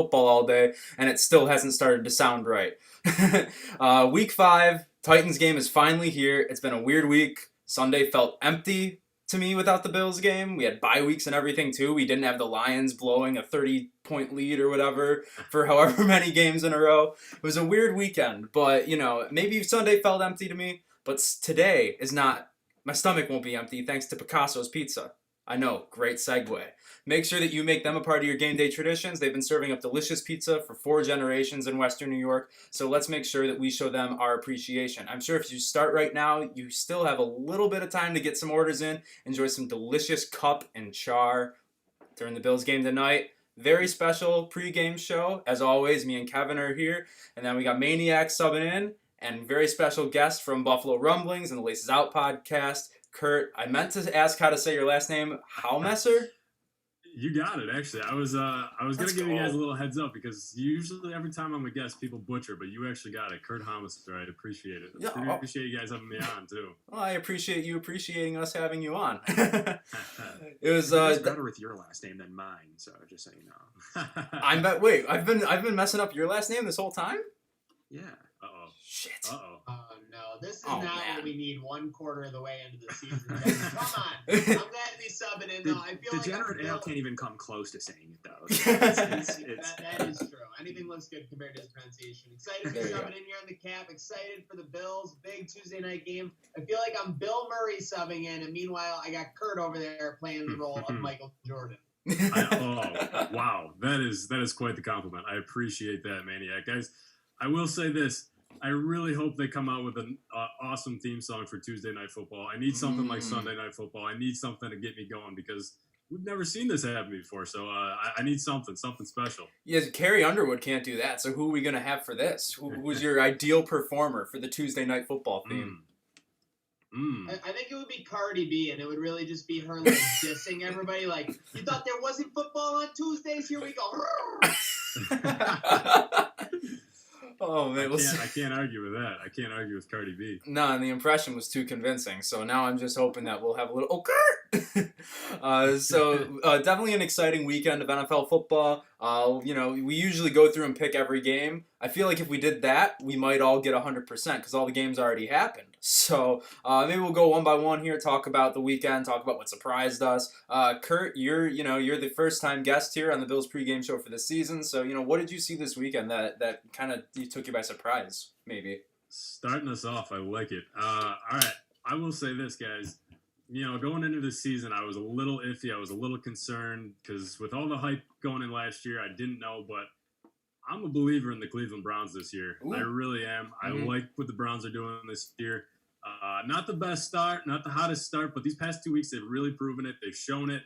football all day, and it still hasn't started to sound right. Week 5, Titans game is finally here. It's been a weird week. Sunday felt empty to me without the Bills game. We had bye weeks and everything too. We didn't have the Lions blowing a 30-point lead or whatever for however many games in a row. It was a weird weekend, but maybe Sunday felt empty to me, but today is not. My stomach won't be empty thanks to Picasso's Pizza. I know, great segue. Make sure that you make them a part of your game day traditions. They've been serving up delicious pizza for 4 generations in Western New York, so let's make sure that we show them our appreciation. I'm sure if you start right now, you still have a little bit of time to get some orders in. Enjoy some delicious cup and char during the Bills game tonight. Very special pregame show. As always, me and Kevin are here, and then we got MANIAC subbing in, and very special guest from Buffalo Rumblings and the Laces Out podcast, Kurt. I meant to ask how to say your last name. Haumesser? You got it, actually. I was gonna give you guys a little heads up because usually every time I'm a guest, people butcher, but you actually got it. Kurt Haumesser. I appreciate it. I appreciate you guys having me on too. Well, I appreciate you appreciating us having you on. It was better with your last name than mine, so just so you know. Wait, I've been messing up your last name this whole time? Yeah. Uh-oh. Shit. Uh-oh. Oh, no. This is not what we need 1/4 of the way into the season. Come on. I'm glad to be subbing in, though. I feel like Degenerate Al can't even come close to saying it, though. That is true. Anything looks good compared to his pronunciation. Excited to be subbing in here on the cap. Excited for the Bills. Big Tuesday night game. I feel like I'm Bill Murray subbing in, and meanwhile, I got Kurt over there playing the role of Michael Jordan. Wow. That is quite the compliment. I appreciate that, Maniac. Guys, I will say this. I really hope they come out with an awesome theme song for Tuesday Night Football. I need something like Sunday Night Football. I need something to get me going because we've never seen this happen before. So I need something special. Yes, Carrie Underwood can't do that. So who are we going to have for this? Who's your ideal performer for the Tuesday Night Football theme? I think it would be Cardi B, and it would really just be her like dissing everybody. Like, you thought there wasn't football on Tuesdays? Here we go. Oh man, I can't argue with that. I can't argue with Cardi B. No, and the impression was too convincing. So now I'm just hoping that we'll have a little Kurt. Definitely an exciting weekend of NFL football. We usually go through and pick every game. I feel like if we did that, we might all get 100% because all the games already happened. So maybe we'll go one by one here, talk about the weekend, talk about what surprised us. Kurt, you're the first time guest here on the Bills pregame show for the season. So what did you see this weekend that kind of took you by surprise? Maybe starting us off, I like it. All right, I will say this, guys. Going into this season, I was a little iffy. I was a little concerned because with all the hype going in last year, I didn't know, but I'm a believer in the Cleveland Browns this year. Ooh. I really am. Mm-hmm. I like what the Browns are doing this year. Not the best start, not the hottest start, but these past 2 weeks, they've really proven it. They've shown it.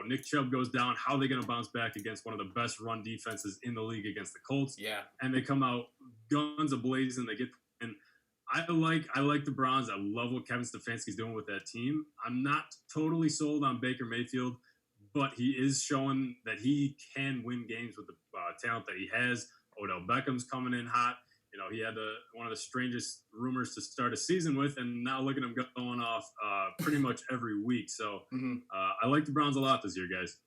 Nick Chubb goes down. How are they going to bounce back against one of the best run defenses in the league against the Colts? Yeah. And they come out guns a-blazing. They get – and I like the Browns. I love what Kevin Stefanski's doing with that team. I'm not totally sold on Baker Mayfield, but he is showing that he can win games with the talent that he has. Odell Beckham's coming in hot. He had one of the strangest rumors to start a season with, and now look at him going off pretty much every week. So I like the Browns a lot this year, guys.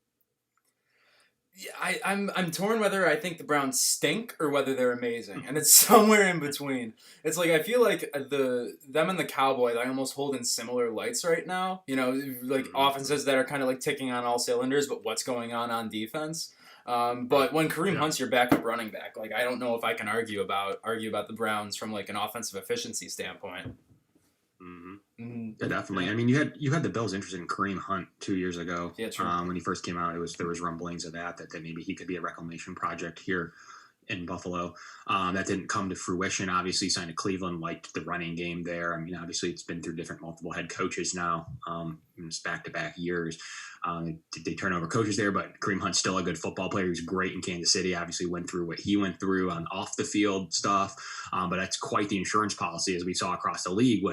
Yeah, I'm torn whether I think the Browns stink or whether they're amazing, and it's somewhere in between. It's like I feel like them and the Cowboys I almost hold in similar lights right now. Like offenses that are kind of like ticking on all cylinders, but what's going on defense? But when Kareem Hunt's your backup running back, like I don't know if I can argue about the Browns from like an offensive efficiency standpoint. Yeah, definitely. I mean, you had the Bills interested in Kareem Hunt 2 years ago. Yeah, true. When he first came out, there was rumblings of that maybe he could be a reclamation project here in Buffalo. That didn't come to fruition. Obviously, signed to Cleveland, liked the running game there. I mean, obviously, it's been through multiple head coaches now. It's back-to-back years. They turn over coaches there, but Kareem Hunt's still a good football player. He's great in Kansas City. Obviously, went through what he went through on off-the-field stuff. But that's quite the insurance policy, as we saw across the league.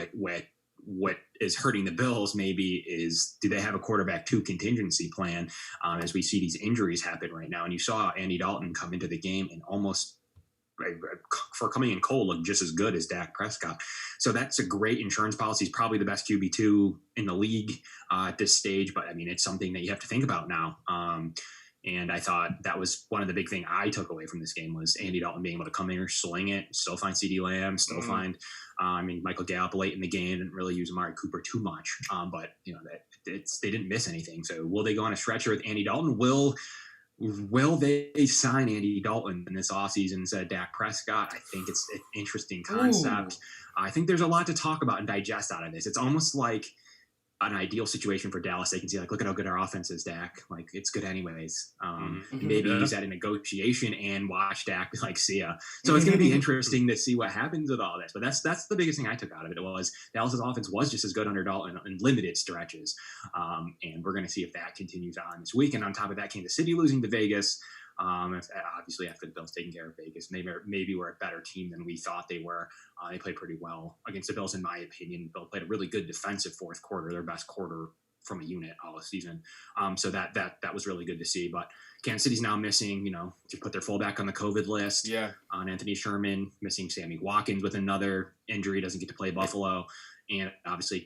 What is hurting the Bills maybe is, do they have a quarterback 2 contingency plan as we see these injuries happen right now? And you saw Andy Dalton come into the game and almost, for coming in cold, look just as good as Dak Prescott. So that's a great insurance policy. He's probably the best QB2 in the league at this stage. But, I mean, it's something that you have to think about now. And I thought that was one of the big thing I took away from this game was Andy Dalton being able to come in here, sling it, still find CeeDee Lamb, still find, Michael Gallup late in the game, didn't really use Amari Cooper too much. But they didn't miss anything. So will they go on a stretcher with Andy Dalton? Will they sign Andy Dalton in this offseason instead of Dak Prescott? I think it's an interesting concept. I think there's a lot to talk about and digest out of this. It's almost like an ideal situation for Dallas. They can see, like, look at how good our offense is, Dak. Like, it's good anyways. Maybe use that in negotiation and watch Dak, like, see ya. So it's going to be interesting to see what happens with all this. But that's the biggest thing I took out of it was Dallas's offense was just as good under Dalton in limited stretches. And we're going to see if that continues on this week. And on top of that, Kansas City losing to Vegas. Obviously, after the Bills taking care of Vegas, maybe we're a better team than we thought they were. They played pretty well against the Bills, in my opinion. Bill played a really good defensive fourth quarter, their best quarter from a unit all season. So that was really good to see. But Kansas City's now missing, to put their fullback on the COVID list. Yeah. On Anthony Sherman, missing Sammy Watkins with another injury, doesn't get to play Buffalo. And obviously,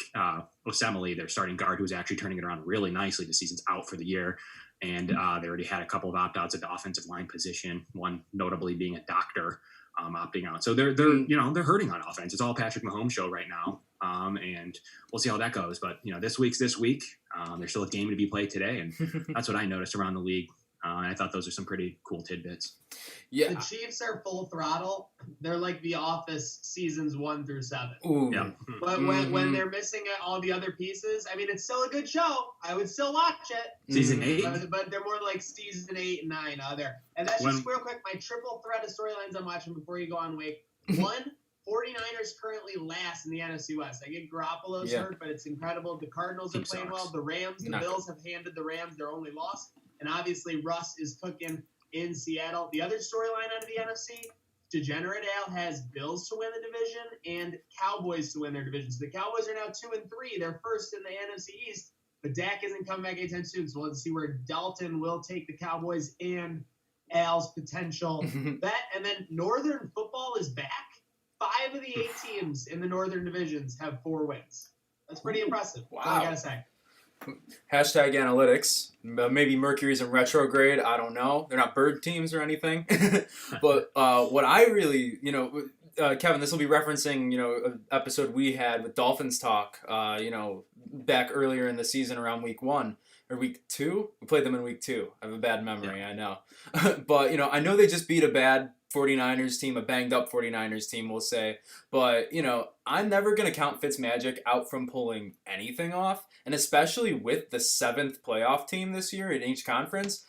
Osemele, their starting guard, who's actually turning it around really nicely. The season's out for the year. And they already had a couple of opt-outs at the offensive line position, one notably being a doctor opting out. So they're hurting on offense. It's all Patrick Mahomes show right now. And we'll see how that goes. But, this week's this week. There's still a game to be played today. And that's what I noticed around the league. And I thought those are some pretty cool tidbits. Yeah. The Chiefs are full throttle. They're like The Office seasons 1 through 7. Ooh. Yeah. But when they're missing all the other pieces, I mean, it's still a good show. I would still watch it. Season 8? But they're more like season 8 and 9 there. And that's just real quick. My triple threat of storylines I'm watching before you go on, Wake. 1, 49ers currently last in the NFC West. I get Garoppolo's hurt, but it's incredible. The Cardinals are playing well. The Rams, the Bills have handed the Rams their only loss. And obviously, Russ is cooking in Seattle. The other storyline out of the NFC, Degenerate Al has Bills to win the division and Cowboys to win their division. So the Cowboys are now 2-3. They're first in the NFC East. But Dak isn't coming back anytime soon. So let's see where Dalton will take the Cowboys and Al's potential bet. And then Northern football is back. 5 of the 8 teams in the Northern divisions have 4 wins. That's pretty impressive. Wow. That's all I got to say. Hashtag analytics. Maybe Mercury's in retrograde. I don't know. They're not bird teams or anything. But what I really, Kevin, this will be referencing, an episode we had with Dolphins Talk, back earlier in the season around week 1 or week 2. We played them in week 2. I have a bad memory, I know. But, I know they just beat a bad 49ers team, a banged up 49ers team, we'll say. But, I'm never going to count Fitzmagic out from pulling anything off. And especially with the 7th playoff team this year in each conference,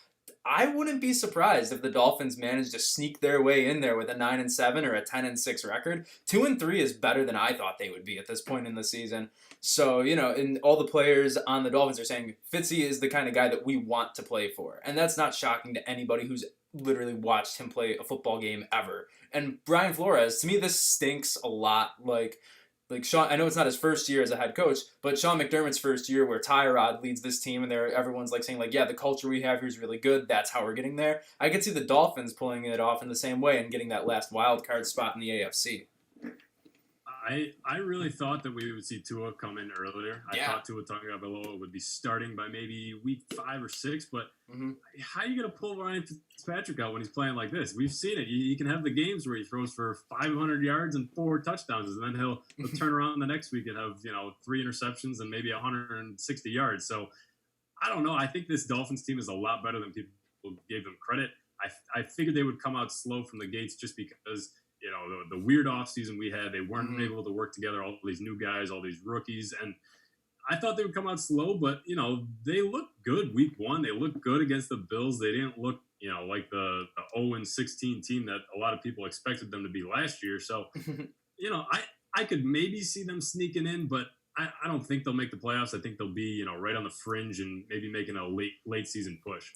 I wouldn't be surprised if the Dolphins managed to sneak their way in there with a 9-7 or a 10-6 record. 2-3 is better than I thought they would be at this point in the season. So, and all the players on the Dolphins are saying Fitzy is the kind of guy that we want to play for. And that's not shocking to anybody who's literally watched him play a football game ever. And Brian Flores, to me, this stinks a lot. Like Sean, I know it's not his first year as a head coach, but Sean McDermott's first year where Tyrod leads this team and everyone's saying yeah, the culture we have here is really good. That's how we're getting there. I could see the Dolphins pulling it off in the same way and getting that last wild card spot in the AFC. I really thought that we would see Tua come in earlier. I thought Tua Tagovailoa would be starting by maybe week 5 or 6, but how are you going to pull Ryan Fitzpatrick out when he's playing like this? We've seen it. You can have the games where he throws for 500 yards and 4 touchdowns, and then he'll turn around the next week and have 3 interceptions and maybe 160 yards. So I don't know. I think this Dolphins team is a lot better than people gave them credit. I figured they would come out slow from the gates just because the weird offseason we had, they weren't able to work together, all these new guys, all these rookies. And I thought they would come out slow, but, they looked good week 1. They looked good against the Bills. They didn't look, like the 0-16 team that a lot of people expected them to be last year. So, I could maybe see them sneaking in, but I don't think they'll make the playoffs. I think they'll be, right on the fringe and maybe making a late season push.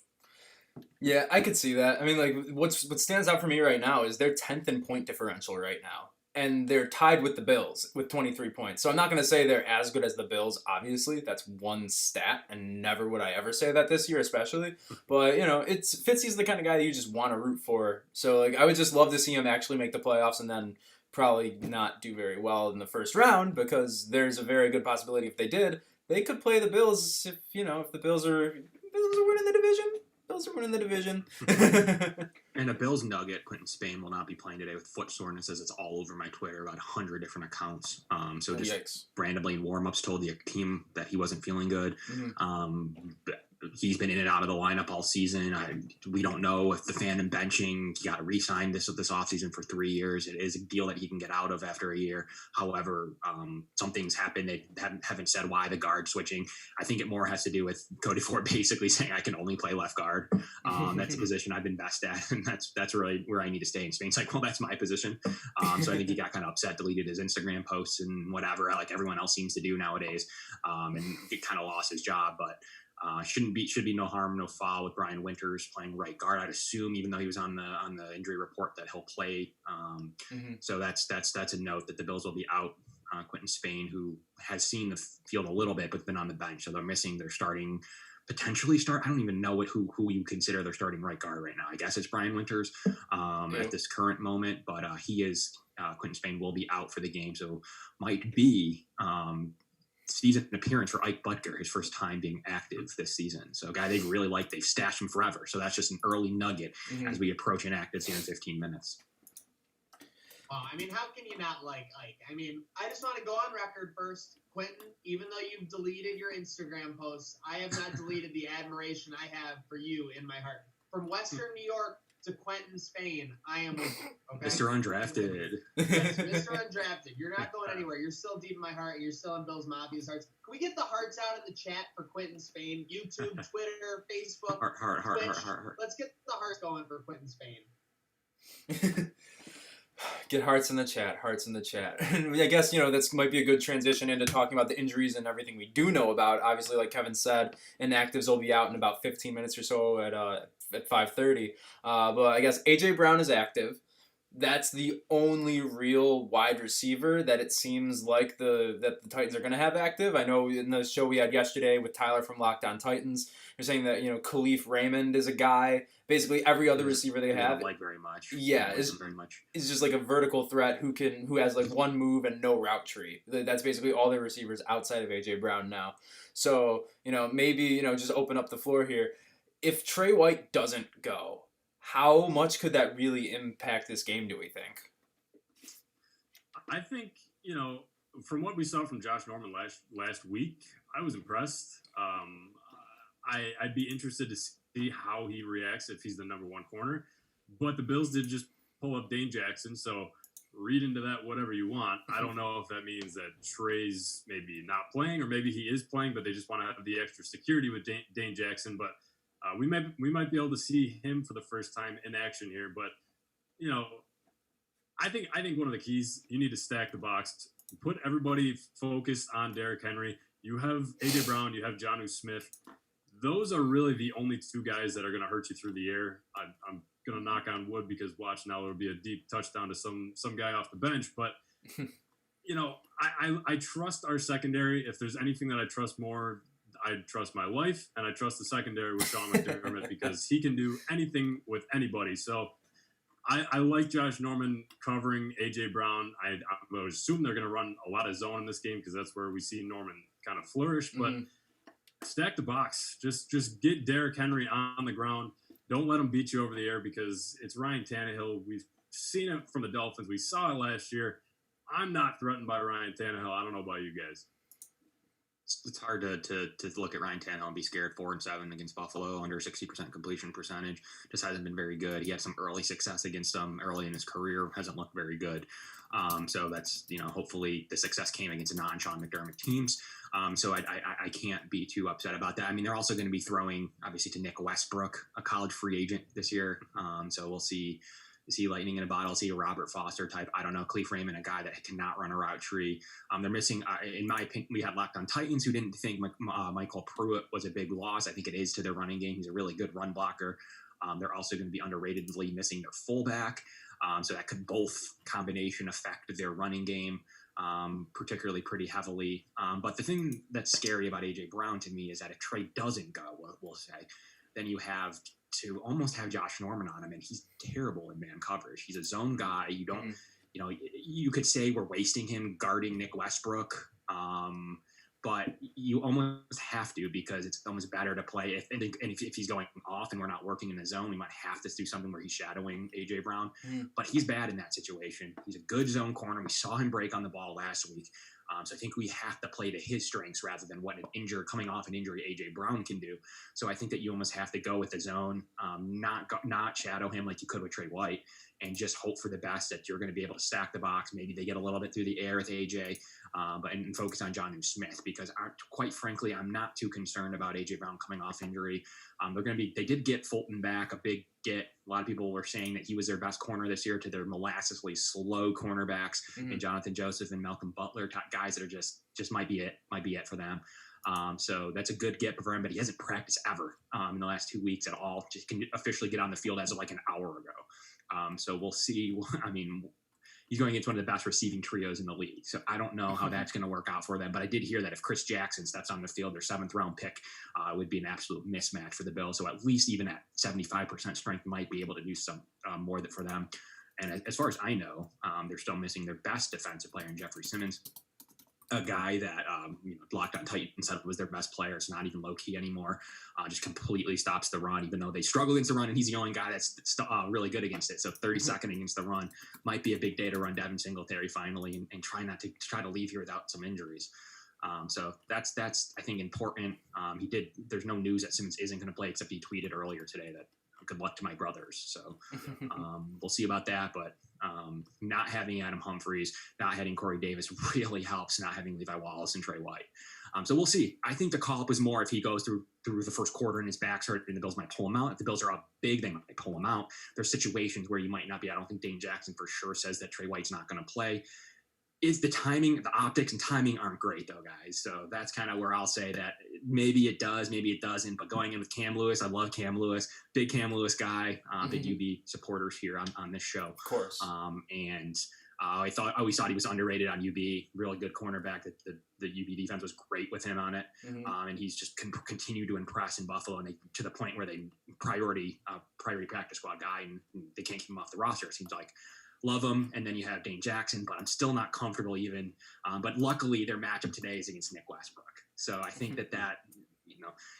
Yeah, I could see that. I mean, what stands out for me right now is they're 10th in point differential right now. And they're tied with the Bills with 23 points. So I'm not going to say they're as good as the Bills, obviously. That's one stat, and never would I ever say that this year especially. But, Fitzy's the kind of guy that you just want to root for. So, I would just love to see him actually make the playoffs and then probably not do very well in the first round because there's a very good possibility if they did, they could play the Bills if the Bills are winning the division. Bills are winning the division. And a Bills nugget, Quentin Spain will not be playing today with foot soreness, as it's all over my Twitter, about 100 different accounts. So just Yikes. randomly in warm-ups told the team that he wasn't feeling good. He's been in and out of the lineup all season. We don't know if the fandom benching, he got re-signed this offseason for 3 years. It is a deal that he can get out of after a year. However, some things happened. They haven't said why the guard switching. I think it more has to do with Cody Ford basically saying I can only play left guard. That's a position I've been best at, and that's really where I need to stay. And Spain's like, well, that's my position. So I think he got kind of upset, deleted his Instagram posts and whatever, like everyone else seems to do nowadays, and it kind of lost his job. But should be no harm, no foul with Brian Winters playing right guard. I'd assume, even though he was on the injury report, that he'll play. So that's a note that the Bills will be out. Quentin Spain, who has seen the field a little bit, but been on the bench, so they're missing their potentially start. I don't even know who you consider their starting right guard right now. I guess it's Brian Winters at this current moment, but he is Quentin Spain will be out for the game, so might be. Season appearance for Ike Butker, his first time being active this season. So a guy they really like, they've stashed him forever. So that's just an early nugget as we approach an active season in 15 minutes. I mean, how can you not like Ike? I mean, I just want to go on record first, Quentin, even though you've deleted your Instagram posts, I have not deleted the admiration I have for you in my heart. From Western New York to Quentin Spain, I am with you. Okay? Mr. Undrafted. Yes, Mr. Undrafted. You're not going anywhere. You're still deep in my heart. You're still in Bill's Mafia's hearts. Can we get the hearts out in the chat for Quentin Spain? YouTube, Twitter, Facebook, Heart. Let's get the hearts going for Quentin Spain. Get hearts in the chat. And I guess, this might be a good transition into talking about the injuries and everything we do know about. Obviously, like Kevin said, inactives will be out in about 15 minutes or so at 5:30. But I guess A.J. Brown is active. That's the only real wide receiver that it seems like that the Titans are going to have active. I know in the show we had yesterday with Tyler from Locked On Titans, you're saying that Khalif Raymond is a guy. Basically, every other receiver they have, don't like very much. Yeah, is just like a vertical threat who has like one move and no route tree. That's basically all their receivers outside of A.J. Brown now. So maybe just open up the floor here. If Trey White doesn't go, how much could that really impact this game, do we think? I think, from what we saw from Josh Norman last week, I was impressed. I'd be interested to see how he reacts if he's the number one corner. But the Bills did just pull up Dane Jackson, so read into that whatever you want. I don't know if that means that Trey's maybe not playing, or maybe he is playing, but they just want to have the extra security with Dane Jackson. But we might be able to see him for the first time in action here. But I think one of the keys, you need to stack the box, put everybody focused on Derrick Henry. You have A.J. Brown, you have Jonnu Smith. Those are really the only two guys that are going to hurt you through the air. I'm going to knock on wood, because watch now, it'll be a deep touchdown to some guy off the bench. But I trust our secondary. If there's anything that I trust more, I trust my life, and I trust the secondary with Sean McDermott because he can do anything with anybody. So I like Josh Norman covering A.J. Brown. I would assume they're going to run a lot of zone in this game because that's where we see Norman kind of flourish. But stack the box. Just get Derrick Henry on the ground. Don't let him beat you over the air, because it's Ryan Tannehill. We've seen it from the Dolphins. We saw it last year. I'm not threatened by Ryan Tannehill. I don't know about you guys. It's hard to look at Ryan Tannehill and be scared. 4-7 against Buffalo, under 60% completion percentage. Just hasn't been very good. He had some early success against them early in his career. Hasn't looked very good. So that's, hopefully the success came against non-Sean McDermott teams. So I can't be too upset about that. I mean, they're also going to be throwing, obviously, to Nick Westbrook, a college free agent this year. So we'll see. Is he lightning in a bottle? Is he a Robert Foster type? I don't know. Khalif Raymond, a guy that cannot run a route tree. They're missing, in my opinion, we had Locked On Titans who didn't think Michael Pruitt was a big loss. I think it is to their running game. He's a really good run blocker. They're also going to be underratedly missing their fullback. So that could both combination affect their running game, particularly pretty heavily. But the thing that's scary about A.J. Brown to me is that if Trey doesn't go, we'll say, then you have to almost have Josh Norman on him, and he's terrible in man coverage. He's a zone guy. You don't, you could say we're wasting him guarding Nick Westbrook. but you almost have to, because it's almost better to play. If he's going off and we're not working in the zone, we might have to do something where he's shadowing A.J. Brown. But he's bad in that situation. He's a good zone corner. We saw him break on the ball last week. So I think we have to play to his strengths rather than what coming off an injury A.J. Brown can do. So I think that you almost have to go with the zone, not shadow him like you could with Trey White, and just hope for the best that you're going to be able to stack the box. Maybe they get a little bit through the air with A.J., and focus on Jonnu Smith, because quite frankly, I'm not too concerned about A.J. Brown coming off injury. They did get Fulton back, a big get. A lot of people were saying that he was their best corner this year to their molassesly slow cornerbacks, and Jonathan Joseph and Malcolm Butler, guys that are just might be it for them. So that's a good get for him, but he hasn't practiced ever in the last 2 weeks at all. Just can officially get on the field as of like an hour ago. So we'll see. I mean, he's going against one of the best receiving trios in the league. So I don't know how that's going to work out for them. But I did hear that if Chris Jackson steps on the field, their 7th round pick would be an absolute mismatch for the Bills. So at least even at 75% strength might be able to do some more for them. And as far as I know, they're still missing their best defensive player in Jeffrey Simmons, a guy that Locked On Titans said was their best player. It's not even low key anymore. Just completely stops the run, even though they struggle against the run, and he's the only guy that's really good against it. So 32nd against the run might be a big day to run Devin Singletary finally, and try to leave here without some injuries. So that's I think important. There's no news that Simmons isn't going to play, except he tweeted earlier today that good luck to my brothers. So we'll see about that. But not having Adam Humphries, not having Corey Davis really helps, not having Levi Wallace and Trey White. So we'll see. I think the call-up was more if he goes through the first quarter and his back's hurt and the Bills might pull him out. If the Bills are up big, they might pull him out. There's situations where you might not be. I don't think Dane Jackson for sure says that Trey White's not going to play. Is the timing, the optics and timing aren't great though, guys. So that's kind of where I'll say that maybe it does, maybe it doesn't. But going in with Cam Lewis, I love Cam Lewis, big Cam Lewis guy, big UB supporters here on this show. Of course. I always thought he was underrated on UB. Really good cornerback. The UB defense was great with him on it, and he's just continued to impress in Buffalo, and to the point where they priority practice squad guy, and they can't keep him off the roster. It seems like. Love him, and then you have Dane Jackson, but I'm still not comfortable even. But luckily, their matchup today is against Nick Westbrook. So I think that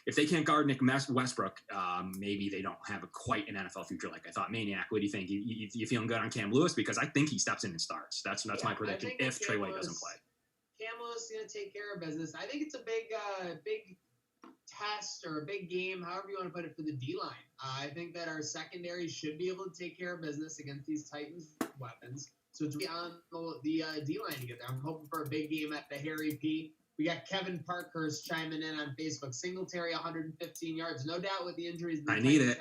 if they can't guard Nick Westbrook, maybe they don't have quite an NFL future like I thought. Maniac, what do you think? You feeling good on Cam Lewis? Because I think he steps in and starts. That's my prediction if Trey White doesn't play. Cam Lewis is going to take care of business. I think it's a big test or a big game, however you want to put it, for the D-line. I think that our secondary should be able to take care of business against these Titans weapons. So it's on the D-line to get there. I'm hoping for a big game at the Harry P. We got Kevin Parkhurst chiming in on Facebook. Singletary, 115 yards. No doubt with the injuries. I need it.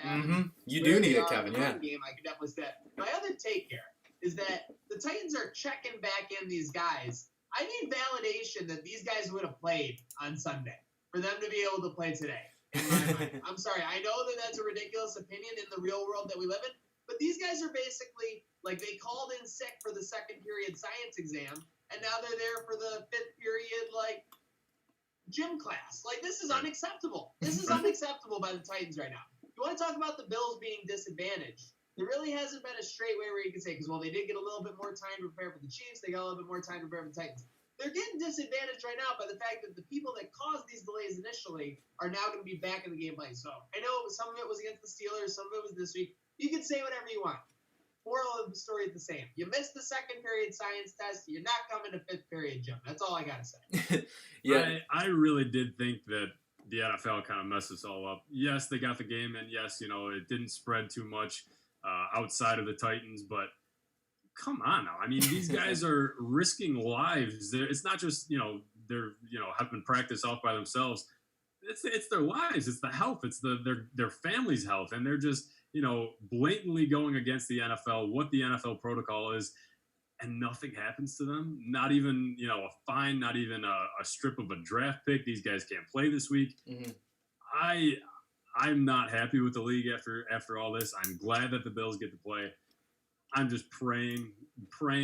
You do need it, Kevin. Yeah. Game, I could definitely say that. My other take here is that the Titans are checking back in these guys. I need validation that these guys would have played on Sunday for them to be able to play today. In my mind. I'm sorry. I know that that's a ridiculous opinion in the real world that we live in, but these guys are basically like they called in sick for the second period science exam, and now they're there for the 5th period gym class. This is unacceptable. This is unacceptable by the Titans right now. You want to talk about the Bills being disadvantaged? There really hasn't been a straight way where you can say, because they did get a little bit more time to prepare for the Chiefs, they got a little bit more time to prepare for the Titans. They're getting disadvantaged right now by the fact that the people that caused these delays initially are now going to be back in the game plan. So I know some of it was against the Steelers, some of it was this week. You can say whatever you want. Moral of the story is the same. You missed the second period science test. You're not coming to 5th period gym. That's all I got to say. Yeah, I really did think that the NFL kind of messed us all up. Yes, they got the game, and yes, it didn't spread too much outside of the Titans, but come on now. I mean, these guys are risking lives. It's not just, they're, having practice off by themselves. It's their lives. It's the health. It's their family's health. And they're just, blatantly going against the NFL, what the NFL protocol is, and nothing happens to them. Not even, a fine, not even a strip of a draft pick. These guys can't play this week. I'm not happy with the league after all this. I'm glad that the Bills get to play. I'm just praying,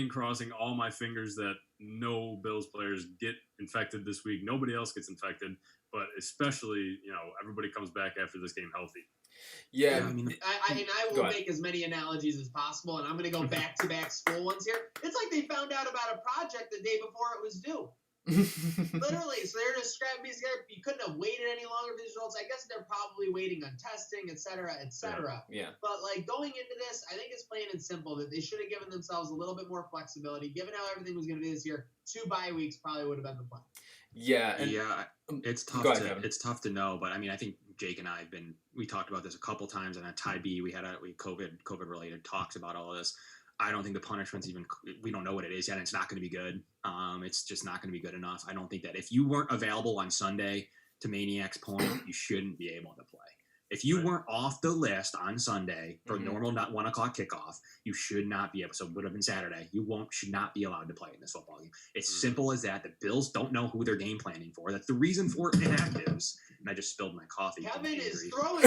crossing all my fingers that no Bills players get infected this week. Nobody else gets infected, but especially, everybody comes back after this game healthy. Yeah. I will make as many analogies as possible, and I'm going to go back-to-back school ones here. It's like they found out about a project the day before it was due. Literally, so they're just scrapping me scared. You couldn't have waited any longer for these results. I guess they're probably waiting on testing, et cetera, et cetera. Yeah. But like going into this, I think it's plain and simple that they should have given themselves a little bit more flexibility. Given how everything was going to be this year, 2 bye weeks probably would have been the plan. Yeah. And, it's tough. It's tough to know, but I mean, I think Jake and I we talked about this a couple times, and at Ty B, we COVID related talks about all of this. I don't think the punishment's we don't know what it is yet, and it's not going to be good. It's just not going to be good enough. I don't think that if you weren't available on Sunday, to Maniac's point, you shouldn't be able to play. If you weren't off the list on Sunday for normal 1 o'clock kickoff, you should not be able. So it would have been Saturday. Should not be allowed to play in this football game. It's simple as that. The Bills don't know who they're game planning for. That's the reason for inactives. And I just spilled my coffee. Kevin is throwing.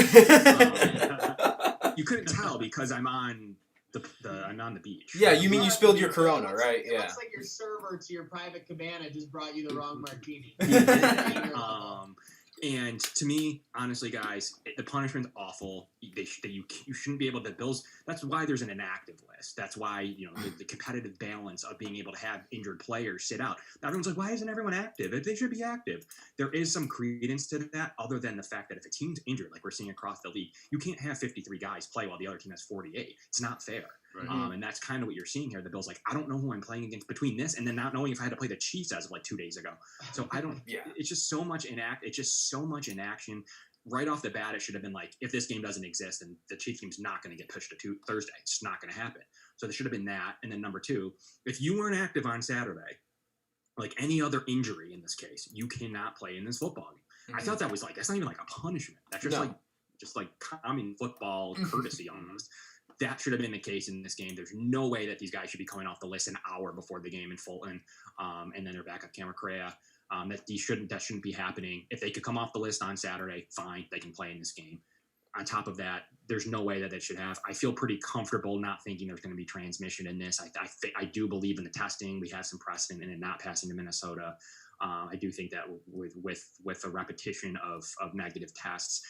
You couldn't tell because I'm on I'm on the beach. Yeah, you mean you spilled your Corona, right? It looks like your server to your private cabana just brought you the wrong martini. And to me, honestly, guys, the punishment's awful. You shouldn't be able to. Bills. That's why there's an inactive list. That's why the competitive balance of being able to have injured players sit out. Everyone's like, why isn't everyone active? They should be active. There is some credence to that, other than the fact that if a team's injured, like we're seeing across the league, you can't have 53 guys play while the other team has 48. It's not fair. Right. And that's kind of what you're seeing here. The Bills like, I don't know who I'm playing against between this and then not knowing if I had to play the Chiefs as of like 2 days ago. So I don't. It's just so much inaction. Right off the bat, it should have been like, if this game doesn't exist, then the Chiefs game's not going to get pushed to Thursday. It's just not going to happen. So there should have been that. And then number 2, if you weren't active on Saturday, like any other injury in this case, you cannot play in this football game. I thought that was that's not even like a punishment. That's just like common football courtesy almost. That should have been the case in this game. There's no way that these guys should be coming off the list an hour before the game in Fulton, and then their backup camera Correa. That shouldn't be happening. If they could come off the list on Saturday, fine, they can play in this game. On top of that, there's no way that should have. I feel pretty comfortable not thinking there's going to be transmission in this. I do believe in the testing. We have some precedent in it not passing to Minnesota. I do think that with a repetition of negative tests,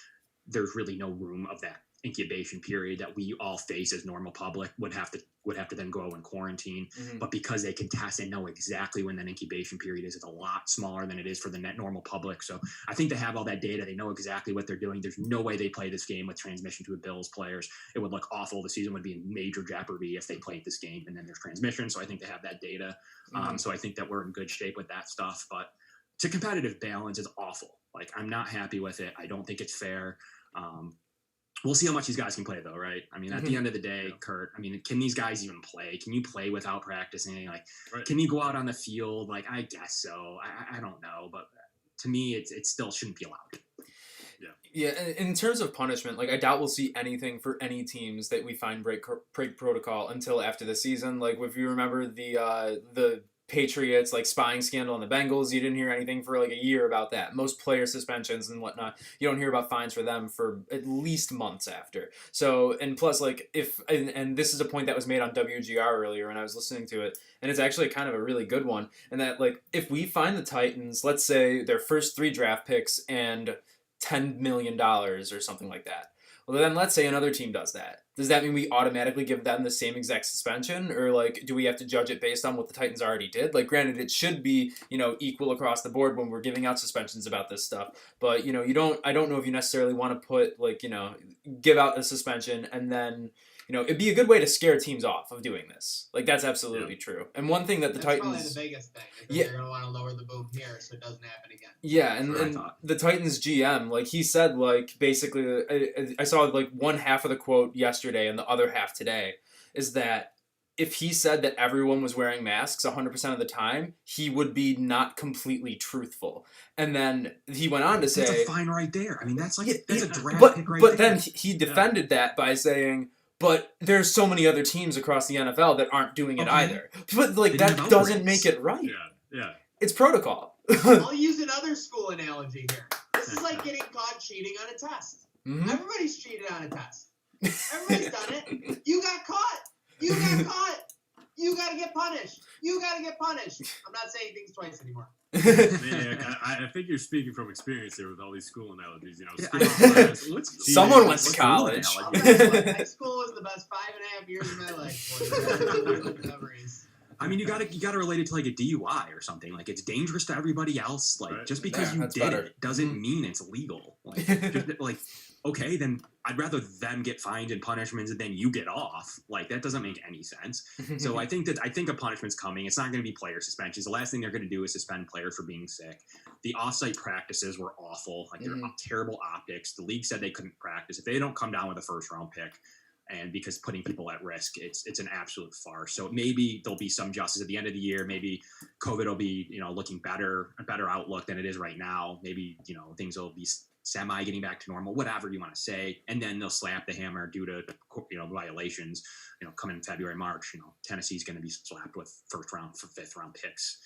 there's really no room of that incubation period that we all face as normal public would have to then go in quarantine. But because they can test and know exactly when that incubation period is, it's a lot smaller than it is for the normal public. So I think they have all that data. They know exactly what they're doing. There's no way they play this game with transmission to a Bills players. It would look awful. The season would be in major jeopardy if they played this game and then there's transmission. So I think they have that data. So I think that we're in good shape with that stuff. But to competitive balance is awful. Like, I'm not happy with it. I don't think it's fair. We'll see how much these guys can play, though, right? I mean, at the end of the day, Kurt, I mean, can these guys even play? Can you play without practicing? Like, Can you go out on the field? Like, I guess so. I don't know. But to me, it still shouldn't be allowed. Yeah, in terms of punishment, like, I doubt we'll see anything for any teams that we find break protocol until after the season. Like, if you remember the Patriots, like, spying scandal on the Bengals, you didn't hear anything for like a year about that. Most player suspensions and whatnot, you don't hear about fines for them for at least months after. So, and plus, like, and this is a point that was made on WGR earlier when I was listening to it, and it's actually kind of a really good one, and that, like, if we find the Titans, let's say their first 3 draft picks and $10 million or something like that, well, then let's say another team does that. Does that mean we automatically give them the same exact suspension? Or, like, do we have to judge it based on what the Titans already did? Like, granted, it should be, equal across the board when we're giving out suspensions about this stuff. But, I don't know if you necessarily want to put, like, give out a suspension and then, it'd be a good way to scare teams off of doing this. Like, that's absolutely true. And one thing that the Titans... That's probably the biggest thing. They're going to want to lower the boom here so it doesn't happen again. Yeah, and the Titans GM, like, he said, like, basically, I saw, like, one half of the quote yesterday and the other half today, is that if he said that everyone was wearing masks 100% of the time, he would be not completely truthful. And then he went on to say... That's a fine right there. I mean, that's like that's a draft pick right there. But there. then he defended that by saying... But there's so many other teams across the NFL that aren't doing it either. But, like, that doesn't make it right. Yeah. It's protocol. I'll use another school analogy here. This is like getting caught cheating on a test. Everybody's cheated on a test. Everybody's done it. You got caught. You got to get punished. I'm not saying things twice anymore. I think you're speaking from experience there with all these school analogies. Someone went to college. High school was the best 5.5 years of my life. Memories. I mean, you gotta relate it to like a DUI or something. Like it's dangerous to everybody else. Like just because you did it doesn't mean it's legal. Like, like okay, then I'd rather them get fined and punishments and then you get off. Like that doesn't make any sense. So I think a punishment's coming. It's not going to be player suspensions. The last thing they're going to do is suspend players for being sick. The offsite practices were awful. Like they're terrible optics. The league said they couldn't practice if they don't come down with a first round pick. And because putting people at risk, it's an absolute farce. So maybe there'll be some justice at the end of the year. Maybe COVID will be, looking a better outlook than it is right now. Maybe, things will be semi getting back to normal, whatever you want to say. And then they'll slap the hammer due to, violations, coming February, March, Tennessee's going to be slapped with first round for fifth round picks.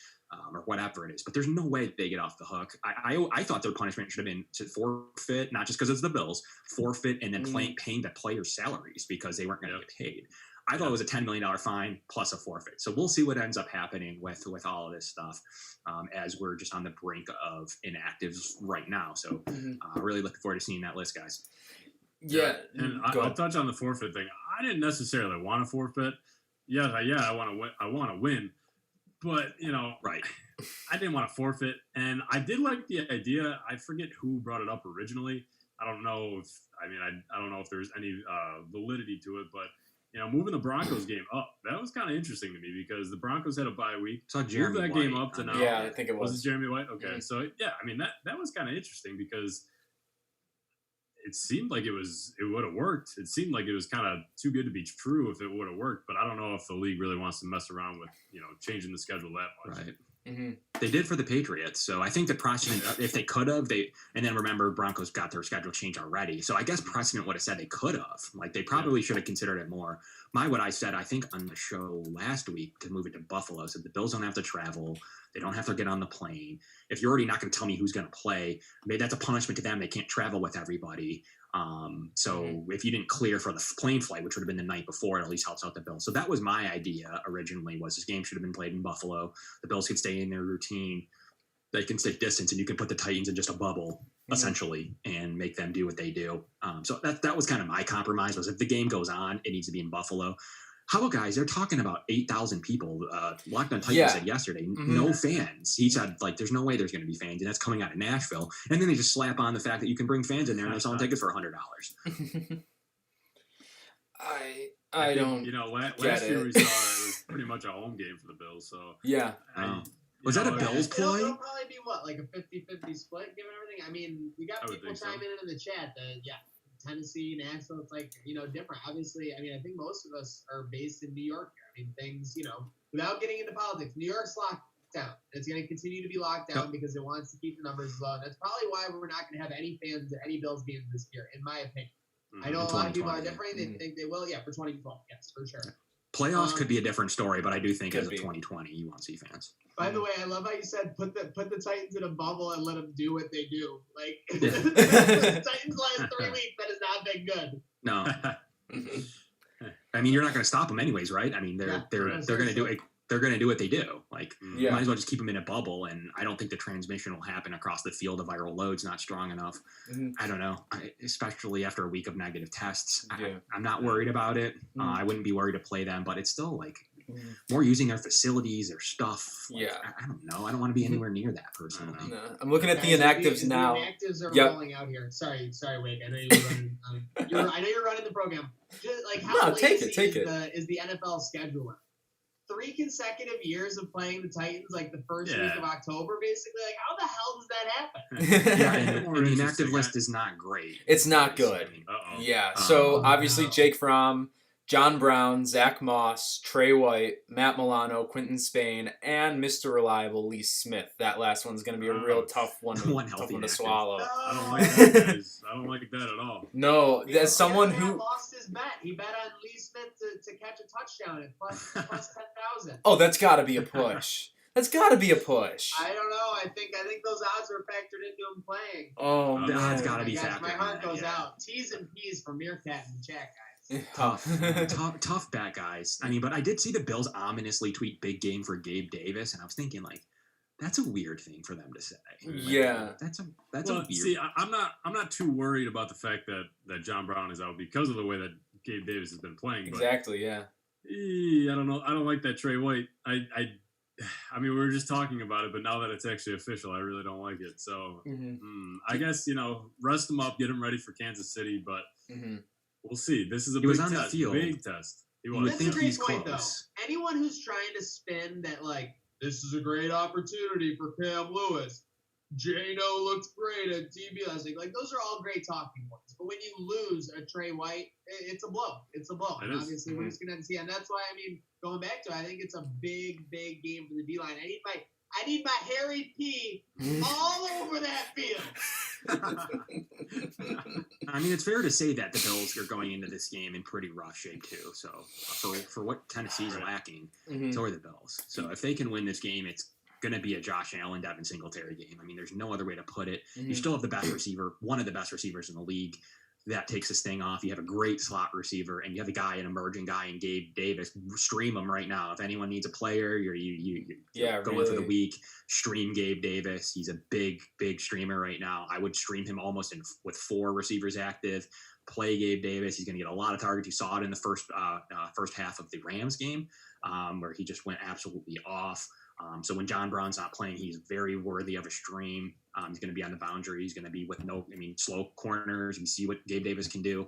Or whatever it is, but there's no way that they get off the hook. I thought their punishment should have been to forfeit, not just because it's the Bills, forfeit and then paying the players' salaries because they weren't going to get paid. I thought it was a $10 million fine plus a forfeit. So we'll see what ends up happening with all of this stuff as we're just on the brink of inactives right now. So really looking forward to seeing that list, guys. Yeah, and I'll touch on the forfeit thing. I didn't necessarily want to forfeit. I want to win. I want to win. But, right. I didn't want to forfeit. And I did like the idea. I forget who brought it up originally. I don't know if there's any validity to it. But, moving the Broncos game up, that was kind of interesting to me because the Broncos had a bye week. So Jeremy Moved that White, game up to now. Yeah, I think it was. Was it Jeremy White? Okay. So, that was kind of interesting because it seemed like it would have worked. It seemed like it was kind of too good to be true if it would have worked. But I don't know if the league really wants to mess around with, changing the schedule that much. Right. They did for the Patriots. So I think the precedent, if they could have, and then remember Broncos got their schedule changed already. So I guess precedent would have said they could have. Like they probably should have considered it more. What I said, I think on the show last week to move it to Buffalo, said the Bills don't have to travel. They don't have to get on the plane. If you're already not going to tell me who's going to play, maybe that's a punishment to them. They can't travel with everybody. So if you didn't clear for the plane flight, which would have been the night before, it at least helps out the Bills. So that was my idea originally, was this game should have been played in Buffalo. The Bills could stay in their routine. They can stay distance, and you can put the Titans in just a bubble, essentially, and make them do what they do. So that was kind of my compromise, was if the game goes on, it needs to be in Buffalo. How about, guys, they're talking about 8,000 people. Locked on Titans said yesterday, no fans. He said, there's no way there's going to be fans, and that's coming out of Nashville. And then they just slap on the fact that you can bring fans in there, and they're selling tickets for $100. I don't last year we saw it was pretty much a home game for the Bills. So yeah. Was that a Bills ploy? It'll probably be like a 50-50 split, given everything. I mean, we got people chiming in the chat that, Tennessee, Nashville, it's different. Obviously, I think most of us are based in New York here. Things, without getting into politics, New York's locked down. It's going to continue to be locked down because it wants to keep the numbers low. That's probably why we're not going to have any fans at any Bills games this year, in my opinion. I know a lot of people are different. They think they will. Yeah, for 2012. Yes, for sure. Playoffs could be a different story, but I do think as of 2020, you won't see fans. By the way, I love how you said put the Titans in a bubble and let them do what they do. The Titans last 3 weeks, that has not been good. No. You're not going to stop them anyways, right? They're going to do it. They're going to do what they do. You might as well just keep them in a bubble. And I don't think the transmission will happen across the field. The viral load's not strong enough. I don't know, especially after a week of negative tests. I'm not worried about it. I wouldn't be worried to play them, but it's still more using their facilities, their stuff. I don't know. I don't want to be anywhere near that personally. No. I'm looking at the inactives now. The inactives are rolling out here. Sorry, Wake. I know you're running. I know you're running the program. How lazy is the NFL scheduler? 3 consecutive years of playing the Titans, the first week of October, basically. How the hell does that happen? And the inactive list is not great. It's not good. So obviously Jake Fromm, John Brown, Zach Moss, Trey White, Matt Milano, Quentin Spain, and Mr. Reliable Lee Smith. That last one's going to be a real tough one to swallow. No. I don't like that, guys. I don't like that at all. No, as someone who lost his bet. He bet on Lee Smith to catch a touchdown at plus 10,000. Oh, that's got to be a push. That's got to be a push. I don't know. I think those odds were factored into him playing. Oh, the odds got to be factored. My heart goes out. T's and P's for Meerkat in the chat, guys. Tough bet, guys. But I did see the Bills ominously tweet "big game for Gabe Davis," and I was thinking, that's a weird thing for them to say. That's a weird. See, I'm not too worried about the fact that John Brown is out because of the way that Gabe Davis has been playing. Exactly. Yeah. I don't don't like that Trey White. I mean, we were just talking about it, but now that it's actually official, I really don't like it. So I guess, rest him up, get him ready for Kansas City, but we'll see. This is a big test. Big test. That's a great point, though. Anyone who's trying to spin that, like, this is a great opportunity for Cam Lewis. Jano looks great at TV. I was like, those are all great talking points. But when you lose a Trey White, it's a blow. It's a blow. And obviously, we're just going to have to see. And that's why, going back to it, I think it's a big, big game for the D-line. I need my Harry P all over that field. I mean, it's fair to say that the Bills are going into this game in pretty rough shape, too. So for what Tennessee's lacking, so are the Bills. So if they can win this game, it's going to be a Josh Allen, Devin Singletary game. I mean, there's no other way to put it. You still have the best receiver, one of the best receivers in the league. That takes this thing off. You have a great slot receiver, and you have an emerging guy in Gabe Davis. Stream him right now. If anyone needs a player, you're going for the week. Stream Gabe Davis. He's a big, big streamer right now. I would stream him almost with 4 receivers active. Play Gabe Davis. He's going to get a lot of targets. You saw it in the first half of the Rams game, where he just went absolutely off. So when John Brown's not playing, he's very worthy of a stream. He's going to be on the boundary. He's going to be with slow corners. You see what Gabe Davis can do.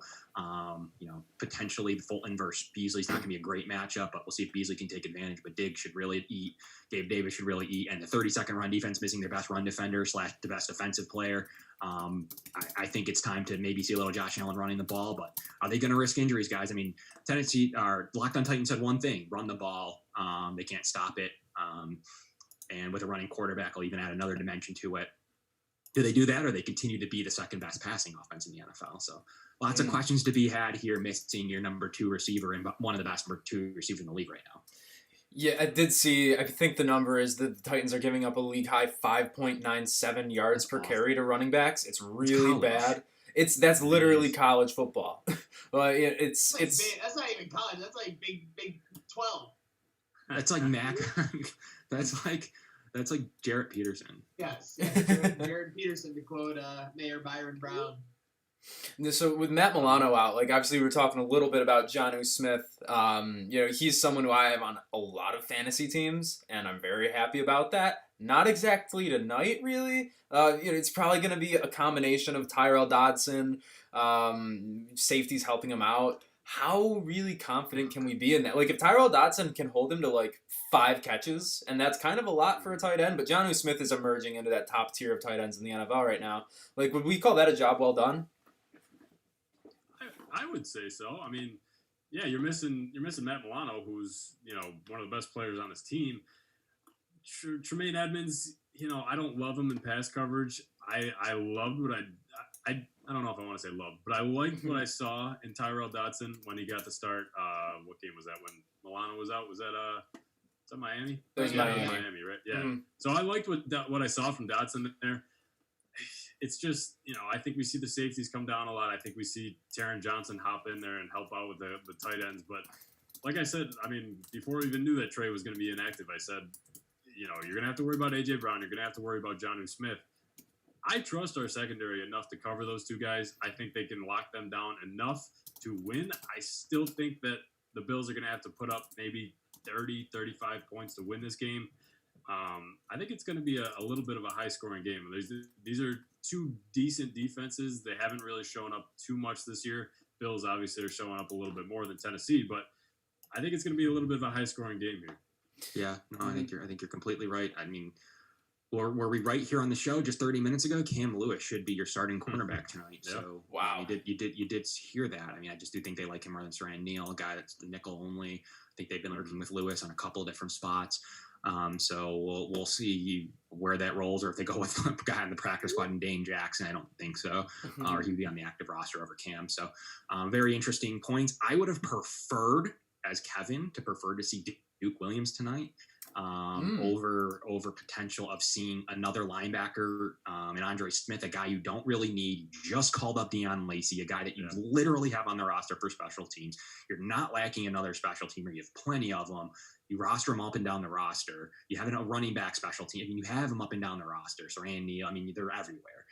Potentially Fulton versus Beasley's not going to be a great matchup, but we'll see if Beasley can take advantage. But Diggs should really eat. Gabe Davis should really eat. And the 32nd run defense missing their best run defender / the best defensive player. I think it's time to maybe see a little Josh Allen running the ball, but are they going to risk injuries, guys? I mean, Tennessee, our Locked on Titans said one thing: run the ball. They can't stop it. And with a running quarterback, I'll even add another dimension to it. Do they do that, or they continue to be the second best passing offense in the NFL? So lots of questions to be had here, missing your number 2 receiver and one of the best number 2 receivers in the league right now. Yeah, I did see, I think the number is that the Titans are giving up a league high 5.97 yards per carry to running backs. It's really bad. That's literally college football. It's that's not even college. That's like big 12. That's like Mac. That's like Jarrett Peterson. Yes, Jarrett Peterson, to quote Mayor Byron Brown. So with Matt Milano out, obviously we were talking a little bit about Jonnu Smith. He's someone who I have on a lot of fantasy teams, and I'm very happy about that. Not exactly tonight, really. It's probably going to be a combination of Tyrell Dodson, safeties helping him out. How really confident can we be in that? If Tyrell Dodson can hold him to 5 catches, and that's kind of a lot for a tight end, but Jonnu Smith is emerging into that top tier of tight ends in the NFL right now. Would we call that a job well done? I would say so. I mean, yeah, you're missing Matt Milano, who's one of the best players on this team. Tremaine Edmonds, I don't love him in pass coverage. I loved what I don't know if I want to say love, but I liked what I saw in Tyrell Dodson when he got to start. What game was that when Milano was out? Was that Miami? It was Miami, right? Yeah. So I liked what I saw from Dodson there. It's just, I think we see the safeties come down a lot. I think we see Taron Johnson hop in there and help out with the tight ends. But like I said, I mean, before we even knew that Trey was going to be inactive, I said, you're going to have to worry about A.J. Brown. You're going to have to worry about Jonnu Smith. I trust our secondary enough to cover those 2 guys. I think they can lock them down enough to win. I still think that the Bills are going to have to put up maybe 30, 35 points to win this game. I think it's going to be a little bit of a high-scoring game. These are 2 decent defenses. They haven't really shown up too much this year. Bills obviously are showing up a little bit more than Tennessee, but I think it's going to be a little bit of a high-scoring game here. Yeah, no, I think you're completely right. I mean, were we right here on the show just 30 minutes ago? Cam Lewis should be your starting cornerback tonight. Yep. So wow, you did hear that. I mean, I just do think they like him more than Saran Neal, a guy that's the nickel only. I think they've been working with Lewis on a couple of different spots. So we'll see where that rolls, or if they go with a guy on the practice squad and Dane Jackson. I don't think so, or he'd be on the active roster over Cam. So very interesting points. I would have preferred, as Kevin, to see Duke Williams tonight. Over potential of seeing another linebacker and Andre Smith, a guy you don't really need. You just called up Deion Lacey, a guy that you literally have on the roster for special teams. You're not lacking another special teamer. You have plenty of them. You roster them up and down the roster. You have a running back special team. I mean, you have them up and down the roster. So Randy, I mean, they're everywhere.